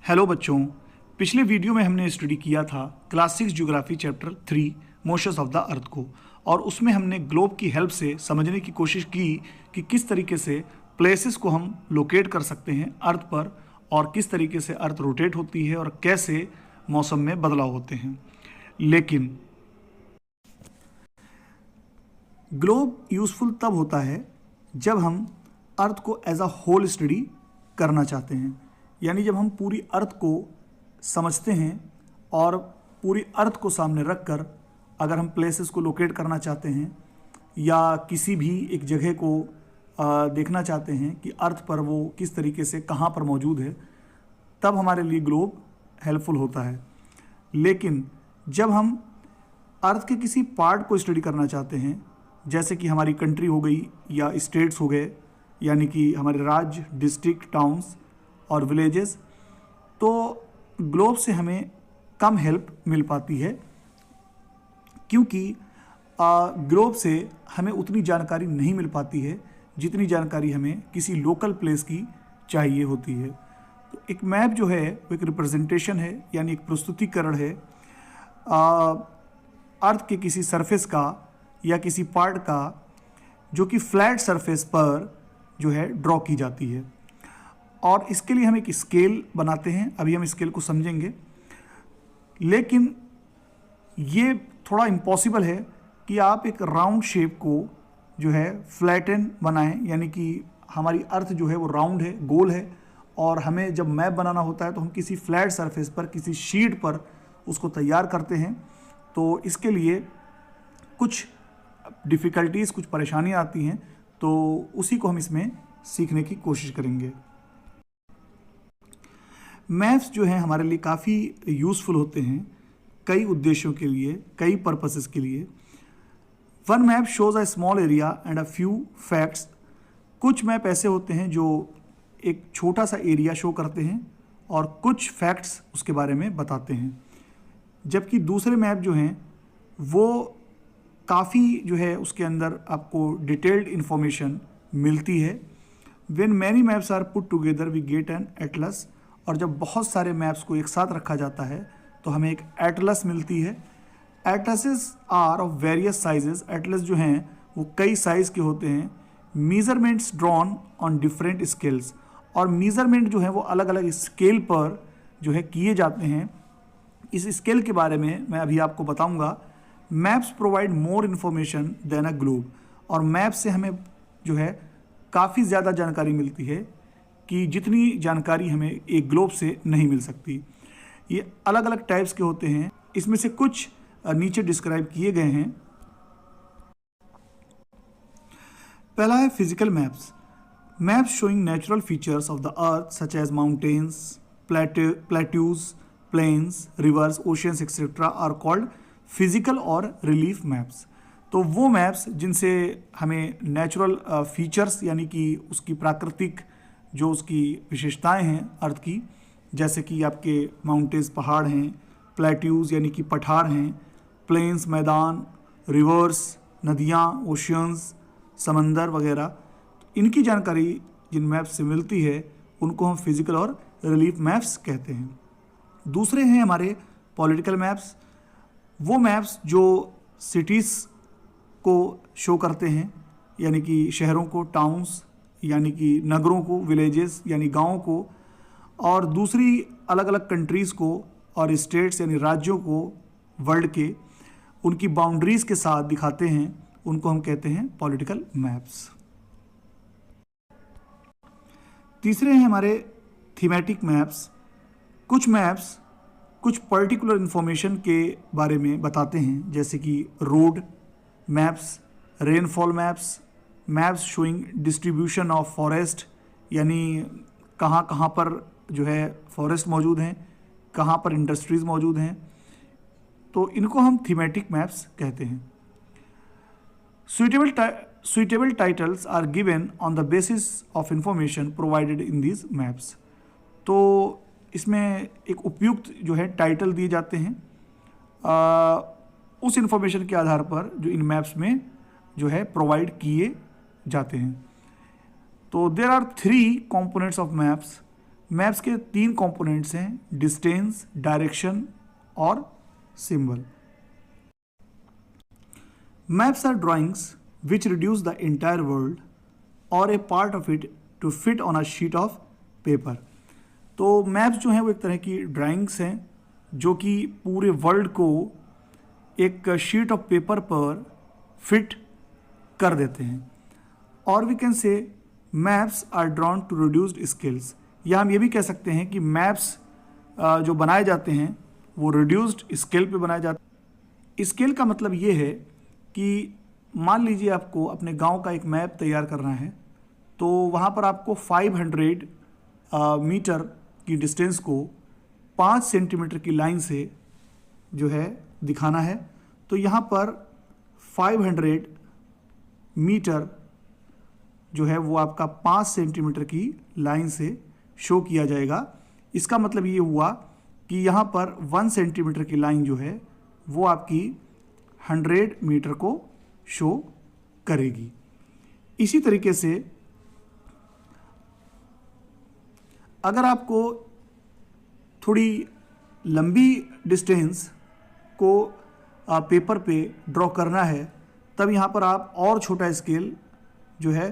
Hello बच्चों, पिछले video में हमने स्टडी किया था class 6 geography chapter 3 motions of the अर्थ को। और उसमें हमने ग्लोब की हेल्प से समझने की कोशिश की कि किस तरीके से प्लेसेस को हम लोकेट कर सकते हैं अर्थ पर, और किस तरीके से अर्थ रोटेट होती है और कैसे मौसम में बदलाव होते हैं। लेकिन ग्लोब यूज़फुल तब होता है जब हम अर्थ को एज अ होल स्टडी करना चाहते हैं, यानी जब हम पूरी अर्थ को समझते हैं और पूरी अर्थ को सामने रखकर अगर हम प्लेसेस को लोकेट करना चाहते हैं या किसी भी एक जगह को देखना चाहते हैं कि अर्थ पर वो किस तरीके से कहाँ पर मौजूद है, तब हमारे लिए ग्लोब हेल्पफुल होता है। लेकिन जब हम अर्थ के किसी पार्ट को स्टडी करना चाहते हैं, जैसे कि हमारी कंट्री हो गई या स्टेट्स हो गए, यानी कि हमारे राज्य, डिस्ट्रिक्ट, टाउन्स और विलेजेस, तो ग्लोब से हमें कम हेल्प मिल पाती है, क्योंकि ग्लोब से हमें उतनी जानकारी नहीं मिल पाती है जितनी जानकारी हमें किसी लोकल प्लेस की चाहिए होती है। तो एक मैप जो है वो एक रिप्रेजेंटेशन है, यानी एक प्रस्तुतिकरण है अर्थ के किसी सरफेस का या किसी पार्ट का, जो कि फ्लैट सरफेस पर जो है ड्रॉ की जाती है। और इसके लिए हम एक स्केल बनाते हैं, अभी हम स्केल को समझेंगे। लेकिन ये थोड़ा इम्पॉसिबल है कि आप एक राउंड शेप को जो है फ्लैटन बनाएं, यानी कि हमारी अर्थ जो है वो राउंड है, गोल है, और हमें जब मैप बनाना होता है तो हम किसी फ्लैट सरफेस पर, किसी शीट पर उसको तैयार करते हैं। तो इसके लिए कुछ डिफ़िकल्टीज़, कुछ परेशानियाँ आती हैं, तो उसी को हम इसमें सीखने की कोशिश करेंगे। मैप्स जो हैं हमारे लिए काफ़ी यूज़फुल होते हैं कई उद्देश्यों के लिए, कई पर्पसेस के लिए। One map shows a small area and a few facts. कुछ मैप ऐसे होते हैं जो एक छोटा सा एरिया शो करते हैं और कुछ फैक्ट्स उसके बारे में बताते हैं, जबकि दूसरे मैप जो हैं वो काफ़ी जो है उसके अंदर आपको डिटेल्ड इन्फॉर्मेशन मिलती है। When many maps are put together we get an atlas. और जब बहुत सारे मैप्स को एक साथ रखा जाता है तो हमें एक एटलस मिलती है। Atlases are of various sizes. Atlas जो हैं वो कई साइज़ के होते हैं। Measurements drawn on different scales. और मीज़रमेंट जो है वो अलग अलग स्केल पर जो है किए जाते हैं। इस स्केल के बारे में मैं अभी आपको बताऊंगा। Maps provide more information than a globe. और मैप से हमें जो है काफ़ी ज़्यादा जानकारी मिलती है कि जितनी जानकारी हमें एक ग्लोब से नहीं मिल सकती। ये अलग अलग टाइप्स के होते हैं, इसमें से कुछ नीचे डिस्क्राइब किए गए हैं। पहला है physical maps. Maps showing natural features of the earth such as mountains, plateaus, plains, rivers, oceans etcetera are called physical और रिलीफ मैप्स। तो वो मैप्स जिनसे हमें नेचुरल फीचर्स, यानी कि उसकी प्राकृतिक जो उसकी विशेषताएं हैं अर्थ की, जैसे कि आपके माउंटेन्स पहाड़ हैं, प्लेट्यूज यानी कि पठार हैं, प्लेन्स मैदान, रिवर्स नदियाँ, ओशियंस समंदर वगैरह, तो इनकी जानकारी जिन मैप्स से मिलती है उनको हम फिजिकल और रिलीफ मैप्स कहते हैं। दूसरे हैं हमारे पॉलिटिकल मैप्स। वो मैप्स जो सिटीज़ को शो करते हैं, यानी कि शहरों को, टाउन्स यानी कि नगरों को, विलेजेस यानी गाँव को, और दूसरी अलग अलग कंट्रीज़ को और स्टेट्स यानी राज्यों को वर्ल्ड के उनकी बाउंड्रीज़ के साथ दिखाते हैं, उनको हम कहते हैं पॉलिटिकल मैप्स। तीसरे हैं हमारे थीमेटिक मैप्स। कुछ मैप्स कुछ पर्टिकुलर इन्फॉर्मेशन के बारे में बताते हैं, जैसे कि road maps, rainfall maps, maps showing distribution of forest, यानी कहाँ कहाँ पर जो है फॉरेस्ट मौजूद हैं, कहाँ पर इंडस्ट्रीज़ मौजूद हैं, तो इनको हम थीमेटिक मैप्स कहते हैं। Suitable titles are given on the basis of information provided in these maps. तो इसमें एक उपयुक्त जो है टाइटल दिए जाते हैं उस इंफॉर्मेशन के आधार पर जो इन मैप्स में जो है प्रोवाइड किए जाते हैं। तो there are 3 components of maps. Maps के 3 कंपोनेंट्स हैं, डिस्टेंस, डायरेक्शन और symbol. Maps are drawings which reduce the entire world और a part of it to fit on a sheet of paper. तो मैप्स जो हैं वो एक तरह की ड्राइंग्स हैं जो कि पूरे वर्ल्ड को एक शीट ऑफ पेपर पर फिट कर देते हैं। और we can say maps are drawn to reduced scales, या हम ये भी कह सकते हैं कि मैप्स जो बनाए जाते हैं वो रिड्यूस्ड स्केल पे बनाए जाते हैं। स्केल का मतलब ये है कि मान लीजिए आपको अपने गांव का एक मैप तैयार करना है, तो वहाँ पर आपको 500 मीटर की डिस्टेंस को 5 सेंटीमीटर की लाइन से जो है दिखाना है। तो यहाँ पर 500 मीटर जो है वो आपका 5 सेंटीमीटर की लाइन से शो किया जाएगा। इसका मतलब ये हुआ कि यहाँ पर 1 सेंटीमीटर की लाइन जो है वो आपकी 100 मीटर को शो करेगी। इसी तरीके से अगर आपको थोड़ी लंबी डिस्टेंस को पेपर पे ड्रॉ करना है, तब यहाँ पर आप और छोटा स्केल जो है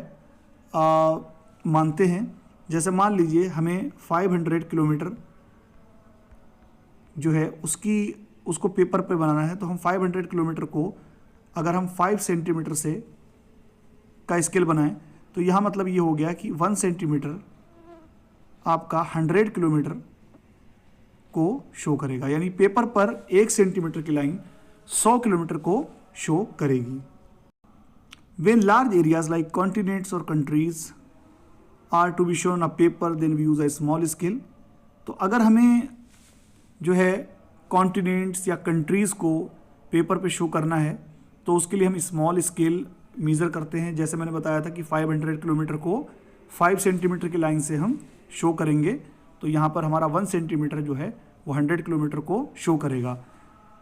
मानते हैं। जैसे मान लीजिए हमें 500 किलोमीटर जो है उसको पेपर पे बनाना है, तो हम 500 किलोमीटर को अगर हम 5 सेंटीमीटर से का स्केल बनाएं, तो यहाँ मतलब ये हो गया कि 1 सेंटीमीटर आपका 100 किलोमीटर को शो करेगा, यानी पेपर पर 1 सेंटीमीटर की लाइन 100 किलोमीटर को शो करेगी। When large areas like continents or countries are to be shown on a paper, then we use a small scale। तो अगर हमें जो है कॉन्टिनेंट्स या कंट्रीज़ को पेपर पे शो करना है, तो उसके लिए हम स्मॉल स्केल मेज़र करते हैं। जैसे मैंने बताया था कि 500 किलोमीटर को 5 सेंटीमीटर की लाइन से हम शो करेंगे, तो यहाँ पर हमारा 1 सेंटीमीटर जो है वो 100 किलोमीटर को शो करेगा।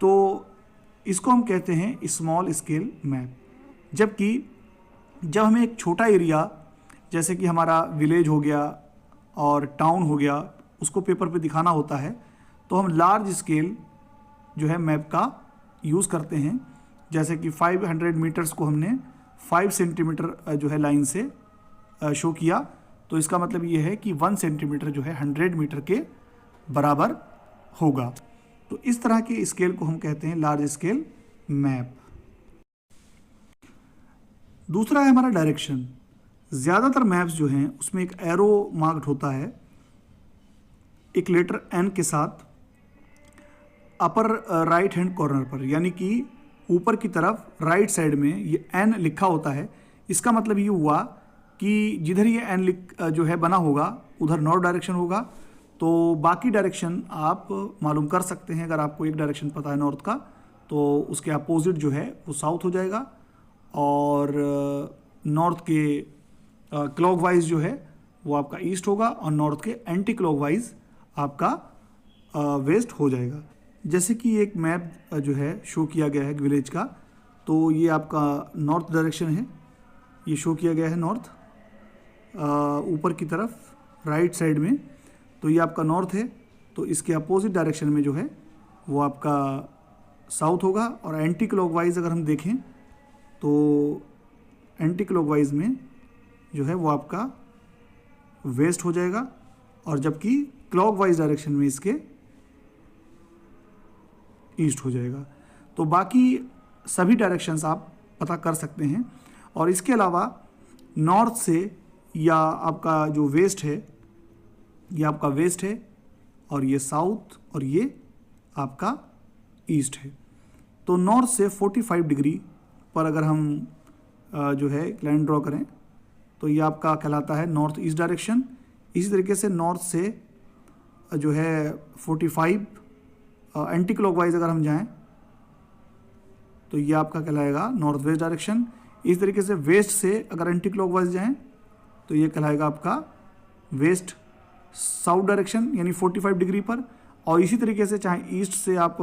तो इसको हम कहते हैं स्मॉल स्केल मैप। जबकि जब हमें एक छोटा एरिया जैसे कि हमारा विलेज हो गया और टाउन हो गया उसको पेपर पे दिखाना होता है, तो हम लार्ज स्केल जो है मैप का यूज़ करते हैं। जैसे कि 500 मीटर्स को हमने 5 सेंटीमीटर जो है लाइन से शो किया, तो इसका मतलब ये है कि 1 सेंटीमीटर जो है 100 मीटर के बराबर होगा। तो इस तरह के स्केल को हम कहते हैं लार्ज स्केल मैप। दूसरा है हमारा डायरेक्शन। ज़्यादातर मैप्स जो हैं उसमें एक एरो मार्क्ड होता है एक लेटर एन के साथ अपर राइट हैंड कॉर्नर पर, यानी कि ऊपर की तरफ राइट साइड में ये एन लिखा होता है। इसका मतलब ये हुआ कि जिधर ये एन जो है बना होगा उधर नॉर्थ डायरेक्शन होगा, तो बाकी डायरेक्शन आप मालूम कर सकते हैं। अगर आपको एक डायरेक्शन पता है नॉर्थ का, तो उसके अपोजिट जो है वो साउथ हो जाएगा, और नॉर्थ के क्लॉकवाइज जो है वो आपका ईस्ट होगा, और नॉर्थ के एंटी क्लॉकवाइज आपका वेस्ट हो जाएगा। जैसे कि एक मैप जो है शो किया गया है विलेज का, तो ये आपका नॉर्थ डायरेक्शन है, ये शो किया गया है नॉर्थ ऊपर की तरफ राइट साइड में, तो ये आपका नॉर्थ है। तो इसके अपोजिट डायरेक्शन में जो है वो आपका साउथ होगा, और एंटी क्लॉकवाइज अगर हम देखें तो एंटी क्लॉकवाइज में जो है वो आपका वेस्ट हो जाएगा, और जबकि क्लॉकवाइज डायरेक्शन में इसके ईस्ट हो जाएगा। तो बाकी सभी डायरेक्शंस आप पता कर सकते हैं। और इसके अलावा नॉर्थ से या आपका जो वेस्ट है, ये आपका वेस्ट है, और ये साउथ, और ये आपका ईस्ट है। तो नॉर्थ से 45 डिग्री पर अगर हम जो है लाइन ड्रॉ करें, तो ये आपका कहलाता है नॉर्थ ईस्ट डायरेक्शन। इसी तरीके से नॉर्थ से जो है 45 एंटी क्लॉकवाइज अगर हम जाएं, तो ये आपका कहलाएगा नॉर्थ वेस्ट डायरेक्शन। इस तरीके से वेस्ट से अगर एंटी क्लॉकवाइज जाएं, तो ये कहलाएगा आपका वेस्ट साउथ डायरेक्शन, यानी 45 डिग्री पर। और इसी तरीके से चाहे ईस्ट से आप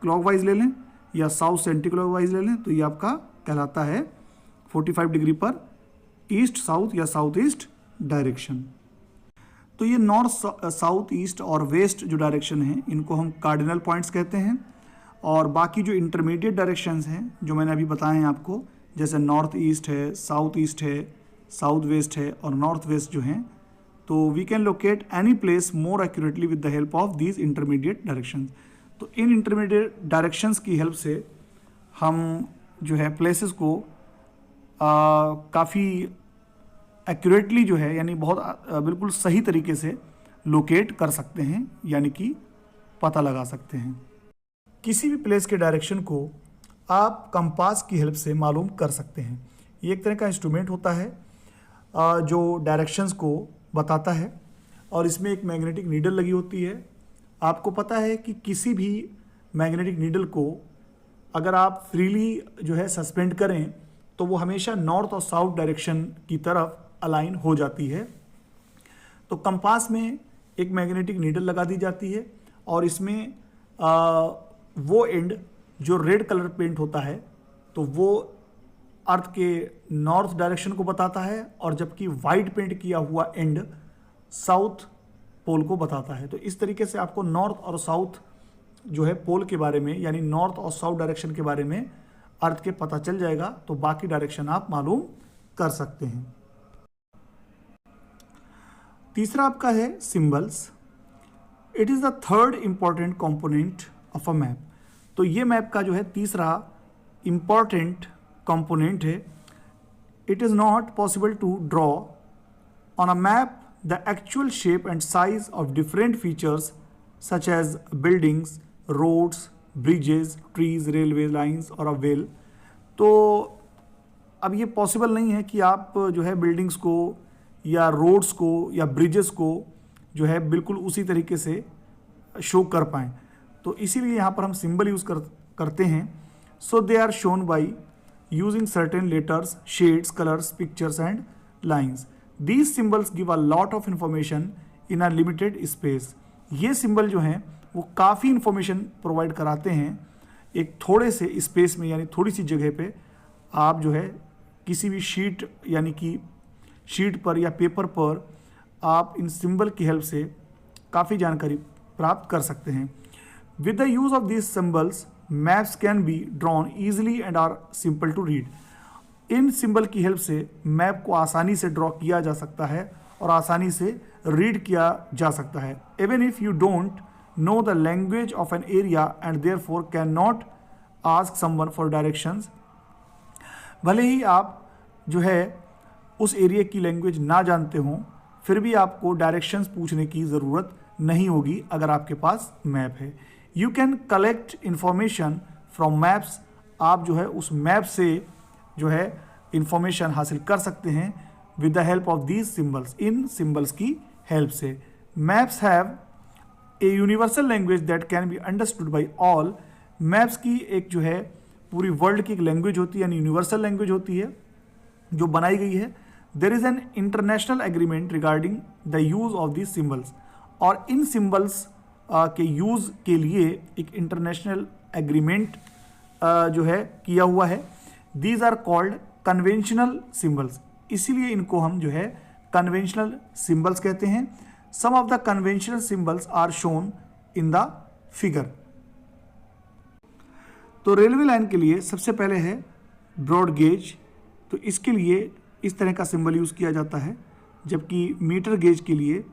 क्लॉकवाइज ले लें या साउथ से एंटी क्लॉकवाइज ले लें, तो ये आपका कहलाता है 45 डिग्री पर ईस्ट साउथ या साउथ ईस्ट डायरेक्शन। तो ये नॉर्थ, साउथ, ईस्ट और वेस्ट जो डायरेक्शन हैं इनको हम कार्डिनल पॉइंट्स कहते हैं। और बाकी जो इंटरमीडिएट डायरेक्शंस हैं जो मैंने अभी बताए हैं आपको, जैसे नॉर्थ ईस्ट है, साउथ ईस्ट है, साउथ वेस्ट है और नॉर्थ वेस्ट जो हैं, तो we can locate any place more accurately with the help of these intermediate directions. तो इन इंटरमीडिएट डायरेक्शंस की हेल्प से हम जो है प्लेसेस को काफ़ी एक्यूरेटली जो है यानी बहुत बिल्कुल सही तरीके से लोकेट कर सकते हैं, यानी कि पता लगा सकते हैं। किसी भी प्लेस के डायरेक्शन को आप कंपास की हेल्प से मालूम कर सकते हैं। ये एक तरह का इंस्ट्रूमेंट होता है जो डायरेक्शंस को बताता है और इसमें एक मैग्नेटिक नीडल लगी होती है। आपको पता है कि किसी भी मैग्नेटिक नीडल को अगर आप फ्रीली जो है सस्पेंड करें तो वो हमेशा नॉर्थ और साउथ डायरेक्शन की तरफ अलाइन हो जाती है। तो कंपास में एक मैग्नेटिक नीडल लगा दी जाती है और इसमें वो एंड जो रेड कलर पेंट होता है तो वो अर्थ के नॉर्थ डायरेक्शन को बताता है और जबकि वाइट पेंट किया हुआ एंड साउथ पोल को बताता है। तो इस तरीके से आपको नॉर्थ और साउथ जो है पोल के बारे में यानी नॉर्थ और साउथ डायरेक्शन के बारे में अर्थ के पता चल जाएगा, तो बाकी डायरेक्शन आप मालूम कर सकते हैं। तीसरा आपका है symbols. It is the third important component of a map. तो ये मैप का जो है तीसरा इंपॉर्टेंट कंपोनेंट है। It is not possible to draw on a map the actual shape and size of different features such as buildings, roads, bridges, trees, railway lines और a well. तो अब ये पॉसिबल नहीं है कि आप जो है बिल्डिंग्स को या रोड्स को या ब्रिजेस को जो है बिल्कुल उसी तरीके से शो कर पाएँ। तो इसीलिए यहाँ पर हम सिंबल यूज़ करते हैं। So they are shown by using certain letters, shades, colours, pictures and lines. These symbols give a lot of information in a limited space. ये सिंबल जो हैं वो काफ़ी इंफॉर्मेशन प्रोवाइड कराते हैं एक थोड़े से स्पेस में, यानी थोड़ी सी जगह पे आप जो है किसी भी शीट यानी कि शीट पर या पेपर पर आप इन सिंबल की हेल्प से काफ़ी जानकारी प्राप्त कर सकते हैं। With the use of this symbols maps can be drawn easily and are simple to read. इन सिंबल की हेल्प से मैप को आसानी से ड्रॉ किया जा सकता है और आसानी से रीड किया जा सकता है। Even if you don't know the language of an area and therefore can not ask someone for directions. भले ही आप जो है उस एरिया की लैंग्वेज ना जानते हों, फिर भी आपको डायरेक्शंस पूछने की ज़रूरत नहीं होगी अगर आपके पास मैप है। You can collect information from maps. आप जो है उस मैप से जो है इंफॉर्मेशन हासिल कर सकते हैं with the help of these symbols, in symbols की हेल्प से। Maps have a universal language that can be understood by all. Maps की एक जो है पूरी वर्ल्ड की एक लैंग्वेज होती है, यानी यूनिवर्सल लैंग्वेज होती है जो बनाई गई है। There is an international agreement regarding the use of this symbols. और इन सिम्बल्स के यूज़ के लिए एक इंटरनेशनल एग्रीमेंट जो है किया हुआ है। These are called conventional symbols, इसीलिए इनको हम जो है कन्वेंशनल सिम्बल्स कहते हैं। Some of the conventional symbols are shown in the figure. तो रेलवे लाइन के लिए सबसे पहले है ब्रॉड गेज। तो इसके लिए इस तरह का सिंबल यूज़ किया जाता है, जबकि मीटर गेज के लिए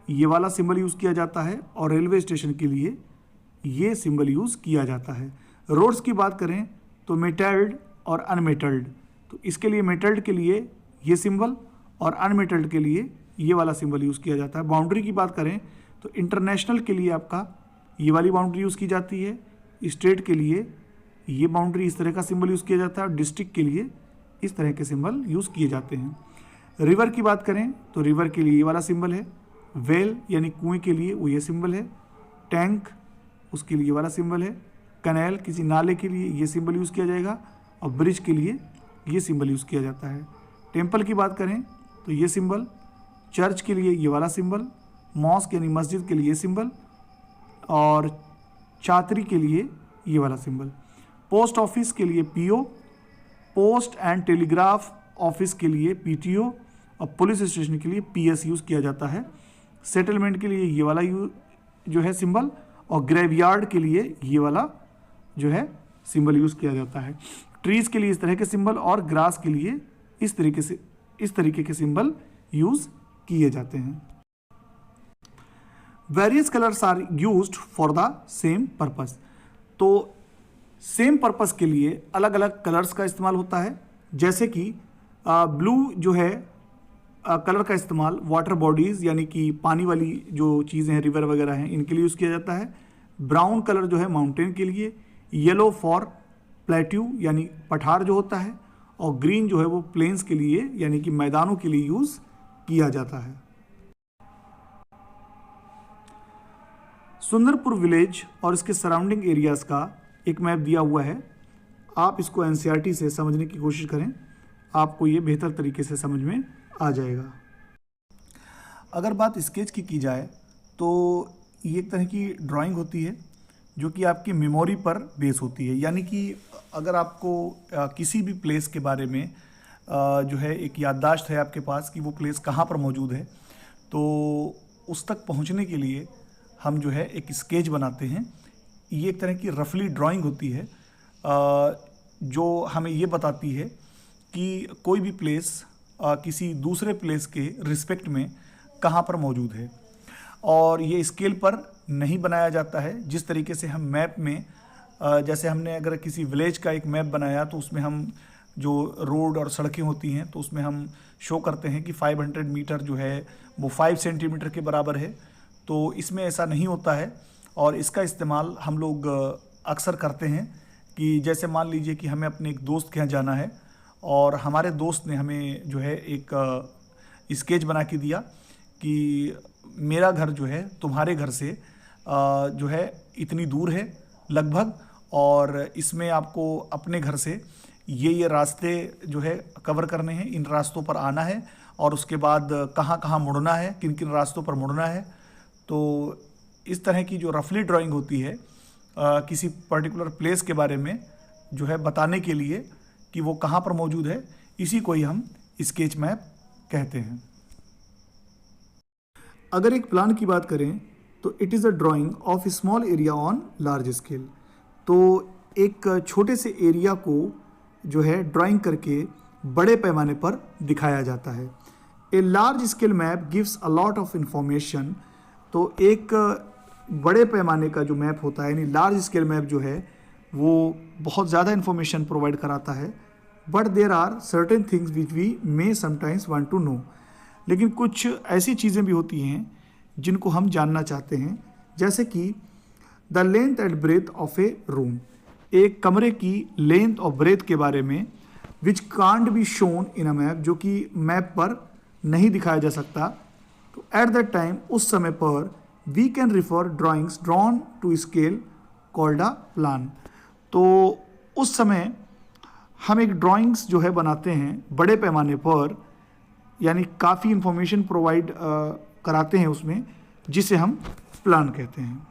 ये वाला सिंबल यूज़ किया जाता है और रेलवे स्टेशन के लिए ये सिंबल यूज़ किया जाता है। रोड्स की बात करें तो मेटल्ड और अनमेटल्ड। तो इसके लिए मेटल्ड के लिए ये सिंबल और अनमेटल्ड के लिए ये वाला सिंबल यूज़ किया जाता है। बाउंड्री की बात करें तो इंटरनेशनल के लिए आपका ये वाली बाउंड्री यूज़ की जाती है, स्टेट के लिए ये बाउंड्री इस तरह का सिंबल यूज़ किया जाता है और डिस्ट्रिक्ट के लिए इस तरह के सिंबल यूज़ किए जाते हैं। रिवर की बात करें तो रिवर के लिए ये वाला सिंबल है। वेल यानी कुएं के लिए वो ये सिंबल है। टैंक उसके लिए ये वाला सिंबल है। कैनाल किसी नाले के लिए ये सिंबल यूज़ किया जाएगा और ब्रिज के लिए ये सिंबल यूज़ किया जाता है। टेम्पल की बात करें तो ये सिंबल, चर्च के लिए ये वाला सिंबल, मॉस्क यानी मस्जिद के लिए ये सिंबल और छात्री के लिए ये वाला सिंबल। पोस्ट ऑफिस के लिए PO, post and telegraph office के लिए पीटीओ और पुलिस स्टेशन के लिए पीएस यूज़ किया जाता है। सेटलमेंट के लिए ये वाला जो है सिंबल, और ग्रेवयार्ड के लिए ये वाला जो है सिंबल यूज़ किया जाता है। ट्रीज के लिए इस तरह के सिंबल और ग्रास के लिए इस तरीके के सिंबल यूज किए जाते हैं। Various colours are used for the same purpose. तो सेम पर्पस के लिए अलग अलग कलर्स का इस्तेमाल होता है। जैसे कि ब्लू जो है कलर का इस्तेमाल वाटर बॉडीज़ यानी कि पानी वाली जो चीज़ें हैं, रिवर वगैरह हैं, इनके लिए यूज़ किया जाता है। ब्राउन कलर जो है माउंटेन के लिए, येलो फॉर प्लेट्यू यानी पठार जो होता है, और ग्रीन जो है वो प्लेन्स के लिए यानी कि मैदानों के लिए यूज़ किया जाता है। सुंदरपुर विलेज और इसके सराउंडिंग एरियाज़ का एक मैप दिया हुआ है। आप इसको एनसीईआरटी से समझने की कोशिश करें, आपको ये बेहतर तरीके से समझ में आ जाएगा। अगर बात स्केच की जाए तो ये एक तरह की ड्राइंग होती है जो कि आपकी मेमोरी पर बेस होती है। यानी कि अगर आपको किसी भी प्लेस के बारे में जो है एक याददाश्त है आपके पास कि वो प्लेस कहाँ पर मौजूद है, तो उस तक पहुँचने के लिए हम जो है एक स्केच बनाते हैं। ये एक तरह की रफली ड्राइंग होती है जो हमें ये बताती है कि कोई भी प्लेस किसी दूसरे प्लेस के रिस्पेक्ट में कहाँ पर मौजूद है। और ये स्केल पर नहीं बनाया जाता है। जिस तरीके से हम मैप में जैसे हमने अगर किसी विलेज का एक मैप बनाया तो उसमें हम जो रोड और सड़कें होती हैं तो उसमें हम शो करते हैं कि 500 मीटर जो है वो 5 सेंटीमीटर के बराबर है। तो इसमें ऐसा नहीं होता है और इसका इस्तेमाल हम लोग अक्सर करते हैं कि जैसे मान लीजिए कि हमें अपने एक दोस्त के यहाँ जाना है और हमारे दोस्त ने हमें जो है एक स्केच बना के दिया कि मेरा घर जो है तुम्हारे घर से जो है इतनी दूर है लगभग, और इसमें आपको अपने घर से ये रास्ते जो है कवर करने हैं, इन रास्तों पर आना है और उसके बाद कहाँ कहाँ मुड़ना है, किन किन रास्तों पर मुड़ना है। तो इस तरह की जो रफली ड्राइंग होती है किसी पर्टिकुलर प्लेस के बारे में जो है बताने के लिए कि वो कहाँ पर मौजूद है, इसी को ही हम स्केच मैप कहते हैं। अगर एक प्लान की बात करें तो it is a drying of small area on large scale. तो एक छोटे से एरिया को जो है ड्राइंग करके बड़े पैमाने पर दिखाया जाता है। A large scale map gives a lot of information. तो एक बड़े पैमाने का जो मैप होता है यानी लार्ज स्केल मैप जो है वो बहुत ज़्यादा इन्फॉर्मेशन प्रोवाइड कराता है। But there are certain things which we may sometimes want to know. लेकिन कुछ ऐसी चीज़ें भी होती हैं जिनको हम जानना चाहते हैं, जैसे कि the length and breadth of a room. एक कमरे की लेंथ और ब्रेथ के बारे में which can't be shown in a map, जो कि मैप पर नहीं दिखाया जा सकता। तो एट दैट टाइम उस समय पर we can refer drawings drawn to scale called a plan. तो उस समय हम एक ड्राइंग्स जो है बनाते हैं बड़े पैमाने पर, यानी काफ़ी इंफॉर्मेशन प्रोवाइड कराते हैं उसमें, जिसे हम प्लान कहते हैं।